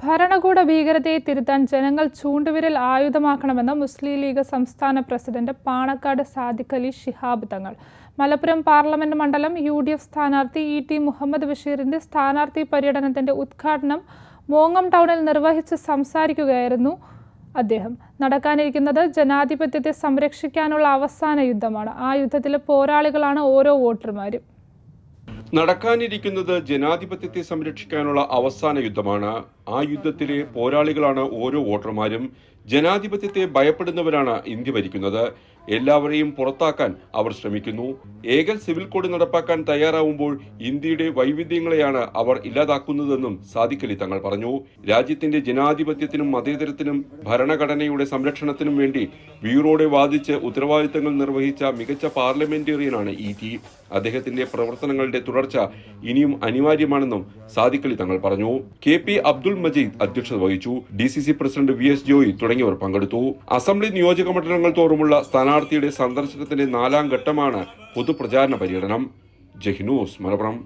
ഭരണകൂട ഭീകരതയെ തിരുത്താൻ ജനങ്ങൾ ചൂണ്ടുവിരൽ ആയുധമാക്കണമെന്ന് മുസ്ലിം ലീഗ് സംസ്ഥാന പ്രസിഡന്റ് പാണക്കാട് സാദിഖ് അലി ശിഹാബ് തങ്ങൾ. മലപ്പുറം പാർലമെന്റ് മണ്ഡലം UDF സ്ഥാനാർത്ഥി ET മുഹമ്മദ് ബഷീറിന്റെ സ്ഥാനാർത്ഥി പര്യടനത്തിന്റെ ഉദ്ഘാടനം മോങ്ങം ടൗണിൽ നിർവഹിച്ച് സംസാരിക്കുകയായിരുന്നു അദ്ദേഹം. നടക്കാനിരിക്കുന്നത് ജനാധിപത്യത്തെ സംരക്ഷിക്കാനുള്ള അവസാന യുദ്ധമാണ്. ആ യുദ്ധത്തിലെ പോരാളികളാണ് ഓരോ വോട്ടർമാരും. നടക്കാനിരിക്കുന്നത് ജനാധിപത്യത്തെ സംരക്ഷിക്കാനുള്ള അവസാന യുദ്ധമാണ്. ആ യുദ്ധത്തിലെ പോരാളികളാണ് ഓരോ വോട്ടർമാരും. ജനാധിപത്യത്തെ ഭയപ്പെടുന്നവരാണ് ഇന്ത്യ ഭരിക്കുന്നത്. എല്ലാവരെയും പുറത്താക്കാൻ അവർ ശ്രമിക്കുന്നു. ഏകൽ സിവിൽ കോഡ് നടപ്പാക്കാൻ തയ്യാറാവുമ്പോൾ ഇന്ത്യയുടെ വൈവിധ്യങ്ങളെയാണ് അവർ ഇല്ലാതാക്കുന്നതെന്നും സാദിഖ് അലി തങ്ങൾ പറഞ്ഞു. രാജ്യത്തിന്റെ ജനാധിപത്യത്തിനും മതേതരത്തിനും ഭരണഘടനയുടെ സംരക്ഷണത്തിനും വേണ്ടി വീറോടെ വാദിച്ച് ഉത്തരവാദിത്തങ്ങൾ നിർവഹിച്ച മികച്ച പാർലമെന്റേറിയനാണ് ET. അദ്ദേഹത്തിന്റെ പ്രവർത്തനങ്ങളുടെ തുടർച്ച ഇനിയും അനിവാര്യമാണെന്നും സാദിഖ് അലി തങ്ങൾ പറഞ്ഞു. KP അബ്ദുൾ മജീദ് അധ്യക്ഷത വഹിച്ചു. DCC പ്രസിഡന്റ് VS ജോയി തുടങ്ങിയവർ പങ്കെടുത്തു. അസംബ്ലി നിയോജക മണ്ഡലങ്ങൾ തോറുമുള്ള സ്ഥാനാർത്ഥിയുടെ സന്ദർശനത്തിന്റെ 4ാം ഘട്ടമാണ് പൊതുപ്രചാരണ പര്യടനം. ജഹ്നൂസ് മലപ്പുറം.